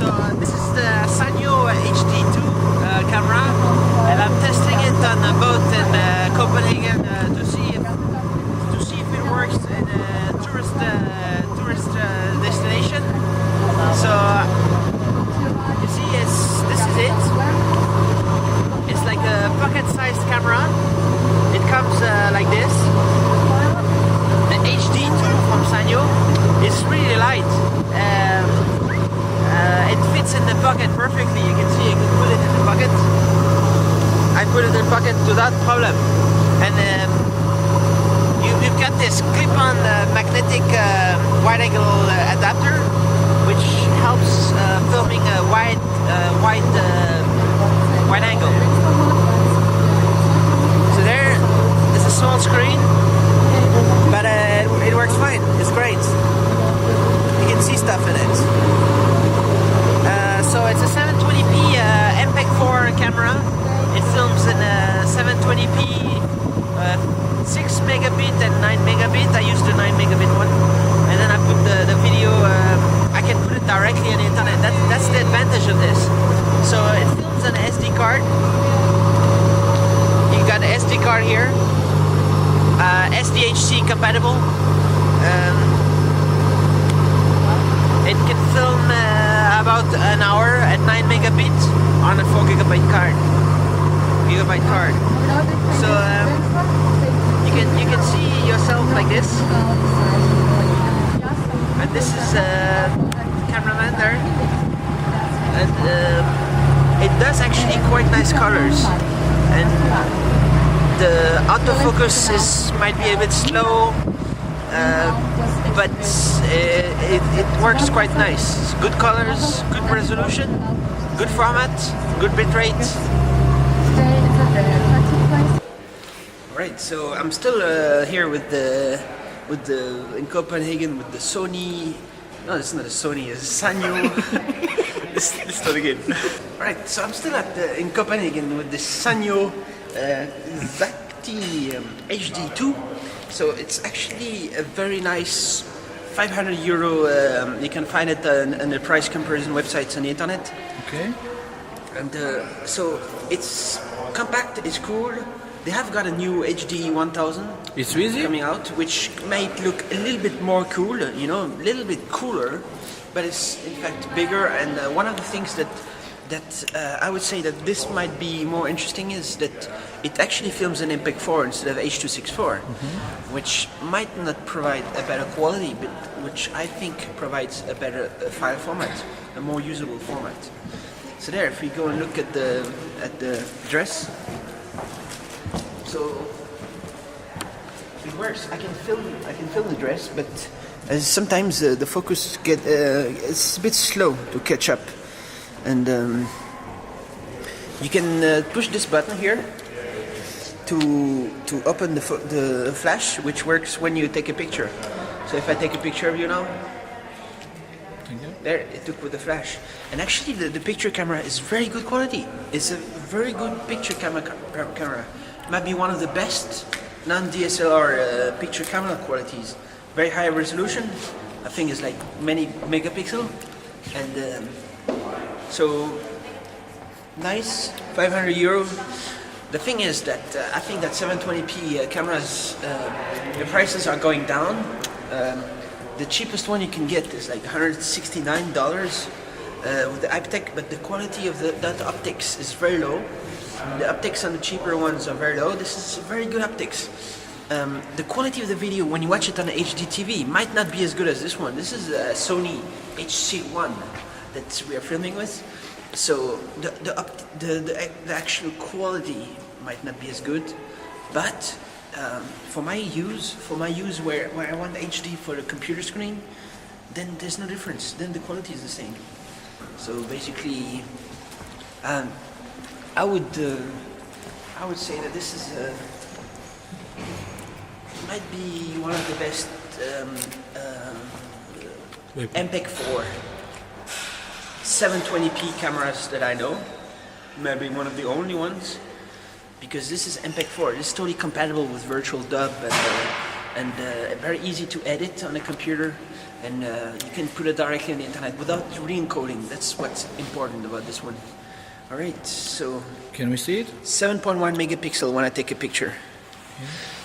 So this is the Sanyo HD2 camera, and I'm testing it on a boat in Copenhagen to see if it works in a tourist destination. So you see, this is it. It's like a pocket-sized camera. It comes like this. The HD2 from Sanyo is really light. It fits in the pocket perfectly. You can see I can put it in the pocket. I put it in the pocket without problem. And you've got this clip-on magnetic wide-angle adapter, which helps filming a wide angle. So there's a small screen, but it works fine. It's great. You can see stuff in it. So it's a 720p MPEG-4 camera. It films in 720p, 6 megabit and 9 megabit. I used the 9 megabit one, and then I put the video. I can put it directly on the internet. That's the advantage of this. So it films an SD card. You got an SD card here, SDHC compatible. It can film about an hour at 9 megabit on a 4 gigabyte card. So you can see yourself like this, and this is cameraman there, and it does actually quite nice colors, and the autofocus might be a bit slow. But it works quite nice. Good colors, good resolution, good format, good bitrate. Alright, so I'm still here with in Copenhagen with the Sony. No, it's not a Sony. It's a Sanyo. Let's start again. Alright, so I'm still in Copenhagen with the Sanyo Xacti HD2. So it's actually a very nice €500. You can find it on the price comparison websites on the internet. Okay. And so it's compact, it's cool. They have got a new HD 1000. It's easy coming out, which might look a little bit more cool, you know, a little bit cooler, but it's in fact bigger. And one of the things that I would say that this might be more interesting is that it actually films an MPEG-4 instead of H.264, which might not provide a better quality, but which I think provides a better file format, a more usable format. So there, if we go and look at the dress, so it works. I can film the dress, but sometimes the focus it's a bit slow to catch up. And you can push this button here to open the flash, which works when you take a picture. So if I take a picture of you now, there it took with the flash. And actually the picture camera is very good quality. It's a very good picture camera. It might be one of the best non-DSLR picture camera qualities. Very high resolution. I think it's like many megapixel, and so nice, €500. The thing is that I think that 720p cameras, the prices are going down. The cheapest one you can get is like $169 with the IPTech, but the quality of the optics is very low. The optics on the cheaper ones are very low. This is very good optics. The quality of the video when you watch it on the HD TV might not be as good as this one. This is a Sony HC1 that we are filming with, so the actual quality might not be as good, but for my use where I want HD for the computer screen, then there's no difference. Then the quality is the same. So basically, I would say that this is might be one of the best MPEG-4 720p cameras that I know. Maybe one of the only ones, because this is MPEG-4. It's totally compatible with virtual dub and very easy to edit on a computer. and you can put it directly on the internet without re-encoding. That's what's important about this one. Alright, so Can we see it? 7.1 megapixel when I take a picture.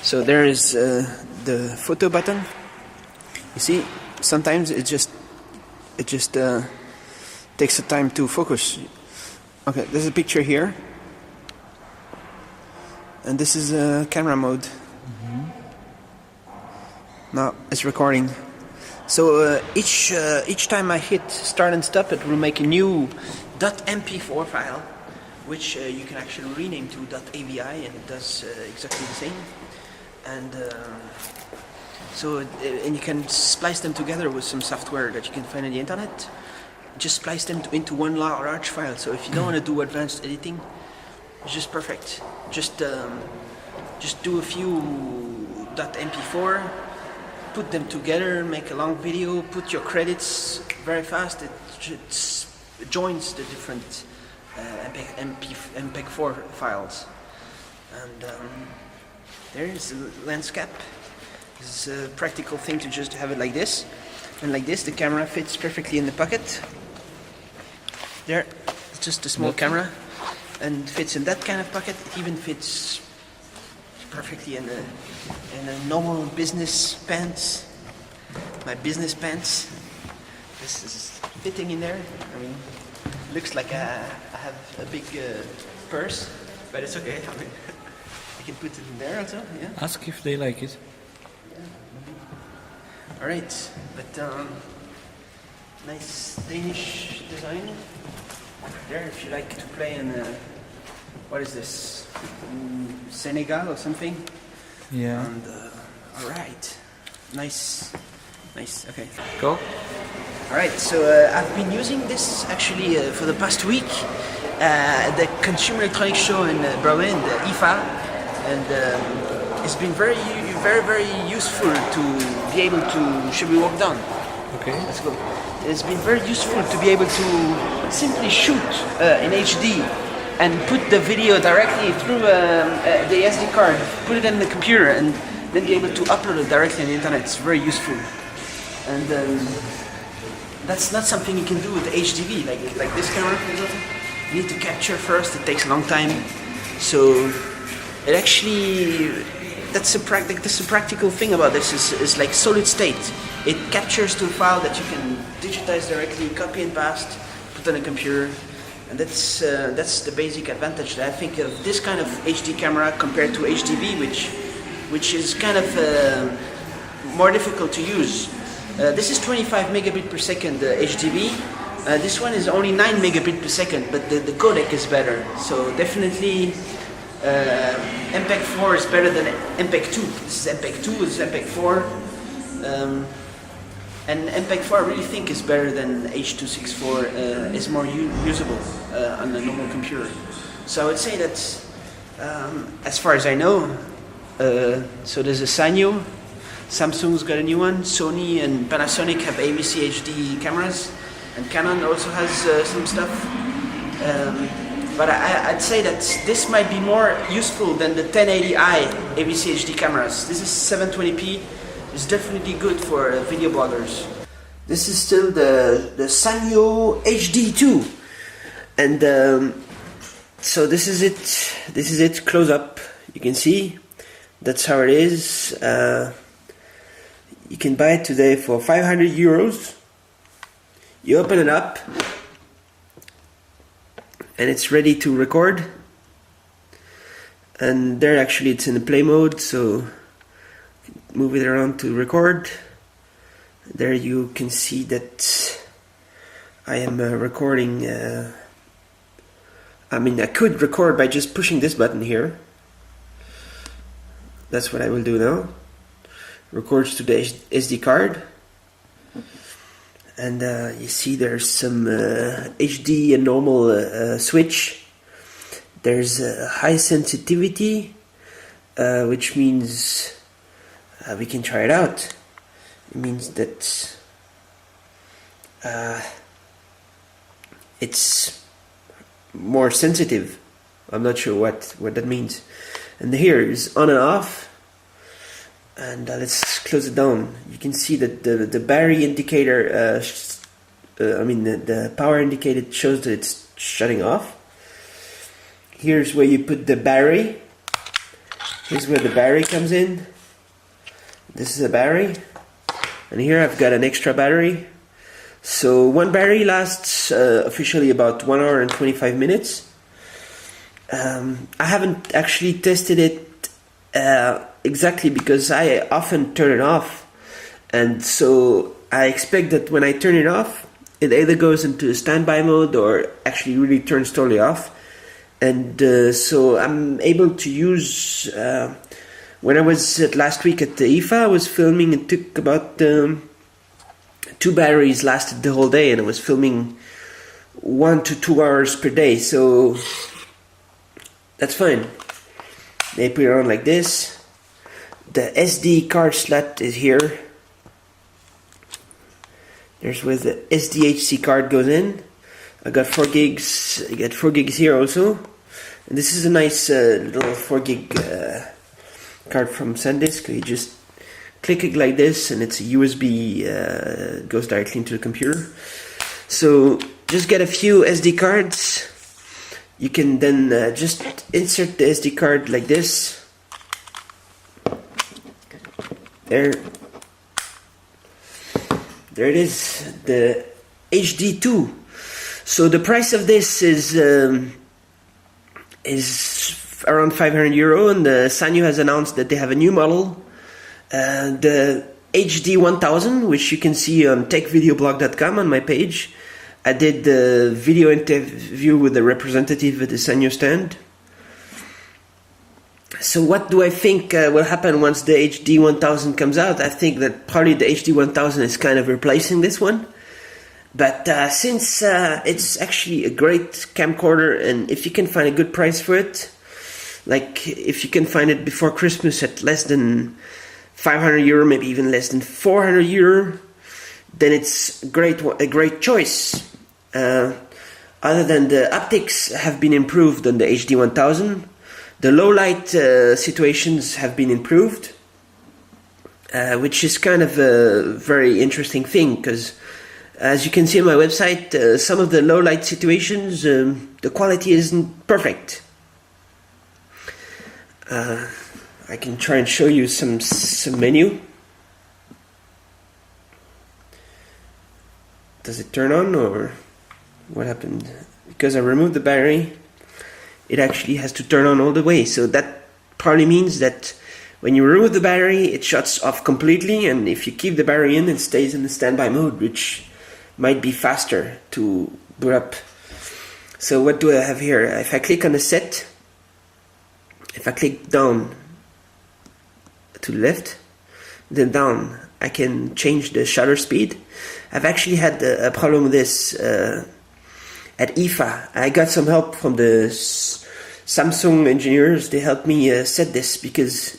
So there is the photo button. You see, sometimes it just takes the time to focus. Okay, there's a picture here, and this is camera mode. Now it's recording. So each time I hit start and stop, it will make a new .mp4 file, which you can actually rename to .avi, and it does exactly the same. And and you can splice them together with some software that you can find on the internet. Just splice them into one large file. So if you don't want to do advanced editing, it's just perfect. Just do a few .mp4, put them together, make a long video, put your credits very fast. It joins the different MPEG-4 files. And there is the lens cap. It's a practical thing to just have it like this. And like this, the camera fits perfectly in the pocket. There, it's just a small camera, and fits in that kind of pocket. It even fits perfectly in a normal business pants. My business pants. This is fitting in there. I mean, looks like I have a big purse, but it's okay. I mean, I can put it in there also. Yeah. Ask if they like it. All right, but nice Danish design. There, if you like to play in, what is this, Senegal or something? Yeah. And all right, nice, okay. Go. All right, so I've been using this actually for the past week at the Consumer Electronics Show in Berlin, the IFA, and it's been very useful to be able to. Should we walk down? Okay. Let's go. It's been very useful to be able to simply shoot in HD and put the video directly through the SD card, put it in the computer, and then be able to upload it directly on the internet. It's very useful. And that's not something you can do with the HDV, like this camera, for example. You need to capture first, it takes a long time. So it actually, that's a practical thing about this, is like solid state. It captures to a file that you can digitize directly, copy and paste, put on a computer. And that's the basic advantage that I think of this kind of HD camera compared to HDV, which is kind of more difficult to use. This is 25 megabit per second HDV. This one is only 9 megabit per second, but the codec is better. So definitely MPEG-4 is better than MPEG-2. This is MPEG-2, this is MPEG-4. And MPEG-4 I really think is better than H.264, is more usable on a normal computer. So I would say that, as far as I know, so there's a Sanyo, Samsung's got a new one, Sony and Panasonic have VPC-HD cameras, and Canon also has some stuff. But I'd say that this might be more useful than the 1080i VPC-HD cameras. This is 720p. It's definitely good for video bloggers. This is still the Sanyo HD2, and so this is it. This is it close up. You can see that's how it is. You can buy it today for 500 euros. You open it up, and it's ready to record. And there, actually, it's in the play mode, so move it around to record. There you can see that I am recording. I mean, I could record by just pushing this button here. That's what I will do now. Records to the SD card. And you see there's some HD and normal switch. There's high sensitivity, which means we can try it out. It means that it's more sensitive. I'm not sure what that means. And here is on and off. And let's close it down. You can see that the battery indicator, the power indicator shows that it's shutting off. Here's where you put the battery. Here's where the battery comes in. This is a battery. And here I've got an extra battery. So one battery lasts officially about 1 hour and 25 minutes. I haven't actually tested it exactly because I often turn it off, and so I expect that when I turn it off, it either goes into standby mode or actually really turns totally off. And so I'm able to use, when I was last week at the IFA, I was filming. It took about 2 batteries lasted the whole day, and I was filming 1 to 2 hours per day, so that's fine. They put it on like this. The SD card slot is here. There's where the SDHC card goes in. I got 4 gigs. I got 4 gigs here also. And this is a nice little 4 gig card from SanDisk. You just click it like this, and it's a USB, goes directly into the computer. So just get a few SD cards. You can then just insert the SD card like this. There it is, the HD2. So the price of this is around €500, and Sanyo has announced that they have a new model, the HD1000, which you can see on techvideoblog.com on my page. I did the video interview with the representative at the Sanyo stand. So what do I think will happen once the HD1000 comes out? I think that probably the HD1000 is kind of replacing this one. But since it's actually a great camcorder, and if you can find a good price for it, like if you can find it before Christmas at less than €500, maybe even less than €400, then it's a great choice. Other than the optics have been improved on the HD1000, the low light situations have been improved, which is kind of a very interesting thing, because as you can see on my website, some of the low light situations, the quality isn't perfect. I can try and show you some menu. Does it turn on, or what happened? Because I removed the battery, it actually has to turn on all the way. So that probably means that when you remove the battery, it shuts off completely, and if you keep the battery in, it stays in the standby mode, which might be faster to boot up. So what do I have here? If I click on the set, if I click down to the left, then down, I can change the shutter speed. I've actually had a problem with this at IFA. I got some help from the Samsung engineers. They helped me set this because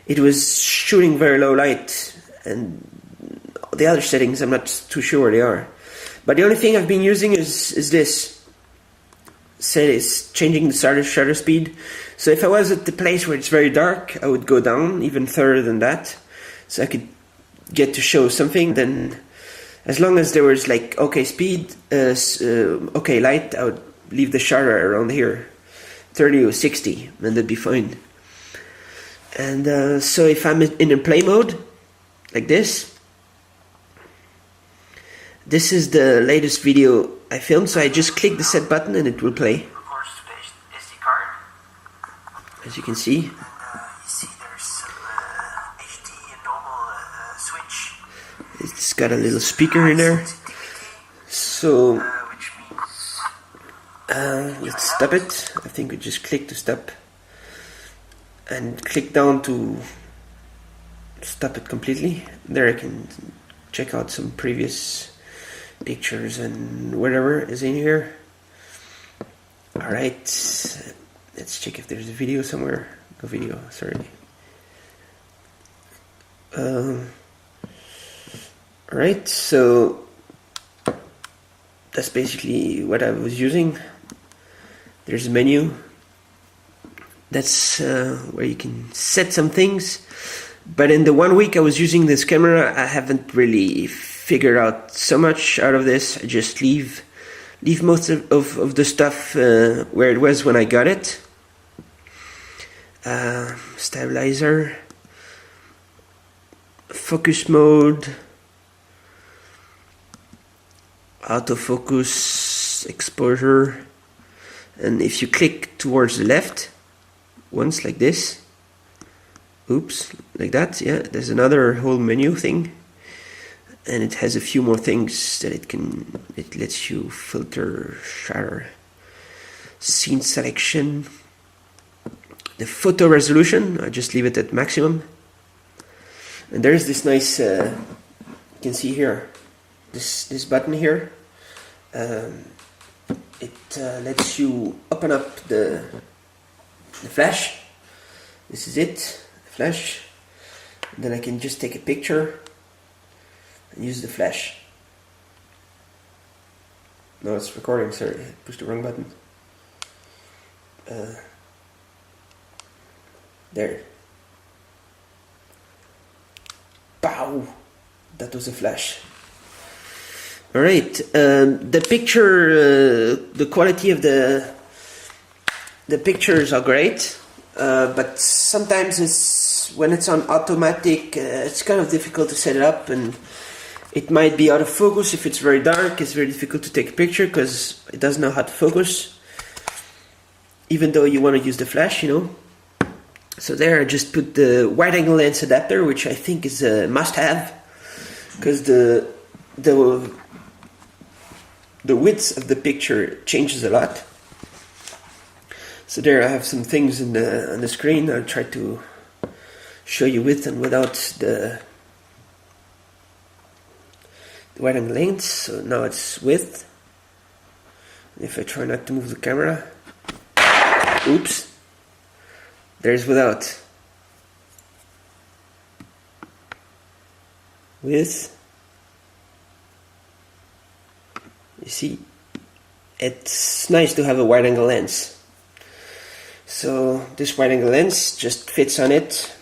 it was shooting very low light, and the other settings I'm not too sure where they are. But the only thing I've been using is this. Say it's changing the shutter speed. So if I was at the place where it's very dark, I would go down even further than that, so I could get to show something. Then as long as there was like okay speed, okay light, I would leave the shutter around here, 30 or 60, and that'd be fine. And so if I'm in a play mode, like this is the latest video I filmed, so I just click the set button and it will play. SD card. As you can see. And you see there's some HD and normal switch. It's got a little speaker in there. So which means let's stop it. I think we just click to stop and click down to stop it completely. There I can check out some previous pictures and whatever is in here. Alright, let's check if there's a video somewhere. No video, sorry. Alright, so that's basically what I was using. There's a menu. That's where you can set some things. But in the 1 week I was using this camera, I haven't really figured out so much out of this. I just leave most of the stuff where it was when I got it. Stabilizer, focus mode, autofocus, exposure, and if you click towards the left once like this, oops, like that, yeah, there's another whole menu thing, and it has a few more things that it lets you filter, shutter, scene selection, the photo resolution, I just leave it at maximum. And there's this nice, you can see here, this button here. It lets you open up the flash. This is it, the flash. And then I can just take a picture and use the flash. No, it's recording, sorry, I pushed the wrong button. There. Pow! That was a flash. Alright, the picture, the quality of the pictures are great, but sometimes when it's on automatic, it's kind of difficult to set it up, and it might be out of focus. If it's very dark, it's very difficult to take a picture because it doesn't know how to focus, even though you want to use the flash, you know. So there I just put the wide angle lens adapter, which I think is a must-have, because the width of the picture changes a lot. So there I have some things on the screen. I'll try to show you with and without the wide angle lens. So now it's with. If I try not to move the camera, oops. There's without. With. You see, it's nice to have a wide angle lens. So this wide angle lens just fits on it.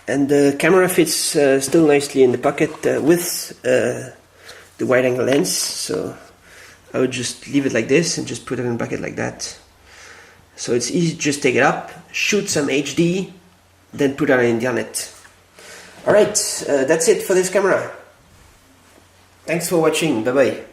And the camera fits still nicely in the pocket with the wide angle lens. So I would just leave it like this and just put it in the bucket like that. So it's easy to just take it up, shoot some HD, then put it on the internet. Alright, that's it for this camera. Thanks for watching, bye bye.